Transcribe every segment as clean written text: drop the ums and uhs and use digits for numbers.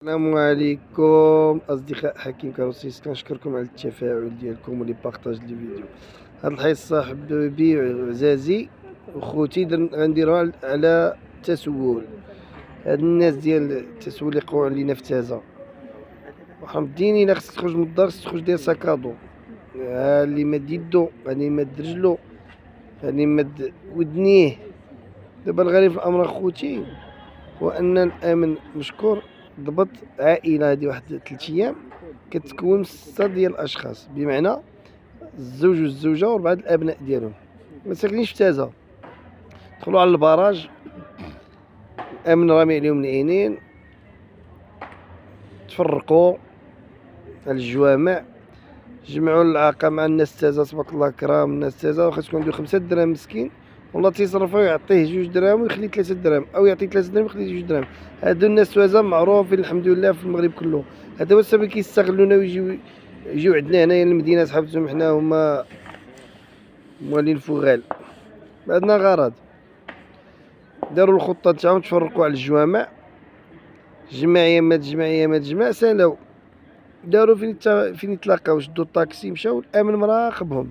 السلام عليكم اصدقاء حكيم كاروسيس، كنشكركم على التفاعل ديالكم ولي بارطاج لي فيديو. هاد الحصه حبيبي عزازي وخوتي غنديروها على التسول. هاد الناس ديال التسول اللي يقعوا علينا في تازه وحمديني، الا خصك تخرج من الدار خصك تخرج دير ساكادو، اللي مد يدو اللي مد رجلو اللي مد ودنيه. دابا الغريب في الامر اخوتي هو ان الامن مشكور ضبط عائله هذه واحد 3 ايام كتكون 6 ديال الاشخاص، بمعنى الزوج والزوجه و4 الابناء ديالهم ما ساكنينش في تازه. دخلوا على البراج، الامن رامي عليهم العينين، تفرقوا على الجوامع، جمعوا العاقه مع الناس تازه. تبارك الله كرام الناس تازه، واخا تكون عنده 5 دراهم مسكين والله تيصرفها ويعطيه 2 دراهم ويخلي 3 دراهم، او يعطي 3 دراهم ويخلي 2 دراهم. هادو الناس توازا معروفين الحمد لله في المغرب كله. هذا هو السبب كيستغلونا ويجيو عندنا هنايا المدينه صحابتهم، حنا هما موالين فوغال. عندنا غرض، داروا الخطه تاعهم، تفرقوا على الجوامع، جمعيه ما تجمعيه ما تجمع، سالاو داروا فين يتلاقاو، شدوا الطاكسي مشاو، الامن مراقبهم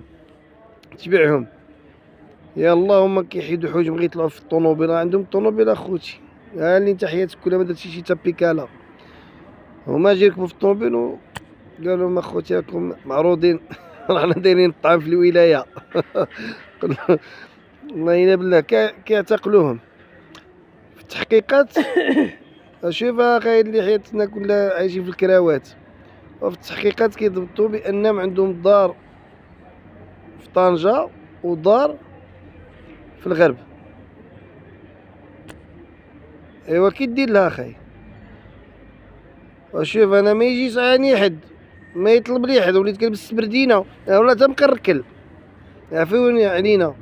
تبعهم. يلا هما كيحيدوا حوايجهم غير يطلعوا في الطوموبيل، عندهم الطوموبيل اخوتي، ها اللي انت حياتك كلها ما درتي شي تابيكالا. هما جاو يركبوا في الطوموبيل وقالوا لهم اخوتي راكم معروضين رانا دايرين الطعام في الولايه والله الا بالله كيعتقلوهم في التحقيقات. شوف اخاي اللي حياتنا كلها عايشين في الكراوات، وفي التحقيقات كيضبطوا بانهم عندهم دار في طنجة ودار في الغرب. ايوا كي دير لها اخاي، وشوف انا ما يجي يسعاني حد، ما يطلب لي حد، وليت كنلبس السبردينه ولا تمقركل عفوني علينا.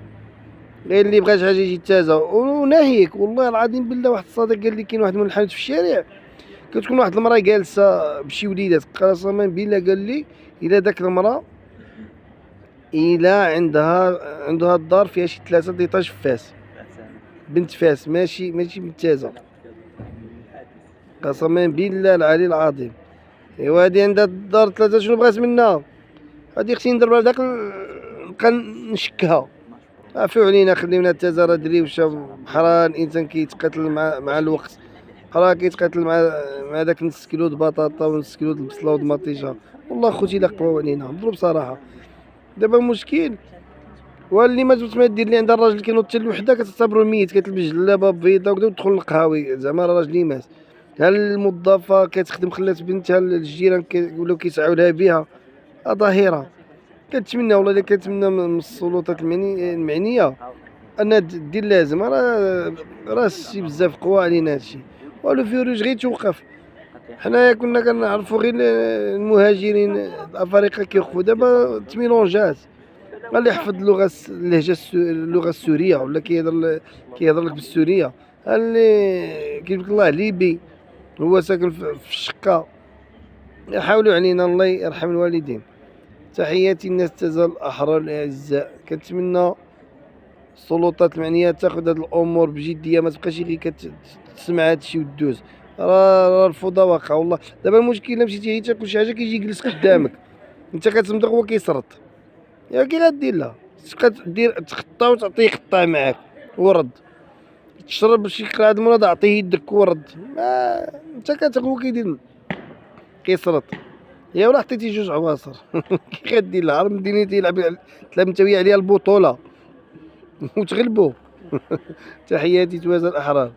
غير اللي بغى شي حاجه يجي تازه وناهيك. والله العظيم بالله واحد الصديق قال لي كاين واحد من الحانوت في الشارع كتكون واحد المراه جالسه بشي وليدات، قسما بالله قال لي الا داك المراه الا عندها الدار فيها شي 3 ديطاج في فاس، بنت فاس ماشي بنت تازه، قسما بالله العلي العظيم. ايوا هادي عندها الدار 3، شنو بغات منا؟ هادي اختي نضربها لداك نبقى نشكها. عفو علينا، خليونا التازه راه دري وشا بحال الانسان كيتقاتل مع الوقت، بحال كيتقاتل مع داك نص كيلو د بطاطا ونص كيلو د البصله ود المطيشه. والله خوتي الا قواو علينا نضرب بصراحه. دابا المشكل واللي ما جبت ما دير، اللي عندها الراجل كينوض حتى الوحده كتعتبرو ميت، كتلبس جلابه بيضاء وكذا وتدخل للقهاوي زعما راه راجلي مات. ها الموظفه كتخدم خلات بنتها، الجيران ولاو كيسعوا لها بها ظاهره. كنتمنى والله الا كنتمنى من السلطات المعنيه انها دير لازم. راه شي بزاف قوى علينا هادشي، والو فيروج غير توقف. حنايا كنا كنعرفو غير المهاجرين الافارقه كيوقفوا، دابا تميلونجات. اللي يحفظ اللغه السوريه ولا كيهضر لك بالسوريه، اللي كيقول الله ليبي هو ساكن في الشقه. يحاولوا علينا، الله يرحم الوالدين. تحياتي الناس تزال الاحرار الاعزاء. كنتمنى السلطات المعنيه تاخذ هاد الامور بجديه، ما تبقاش غير كتسمع هادشي وتدوز. راه الفوضى واقعه والله. دابا المشكل الا مشيتي تاكل شي حاجه كيجي يجلس قدامك، انت كتمضغ هو كيسرط. يا كي غدير لها؟ تبقى دير تخطى وتعطيه يقطع معاك ورد، تشرب شي قرعه المرض عطيه يدك ورد، ما انت كتاكل هو كيدير كيسرط. يا ولا عطيتي 2 عواصر كي غدير لها؟ عرف مدينتي تلعب انت وياه عليها البطوله وتغلبوا تحياتي توازى الاحرار.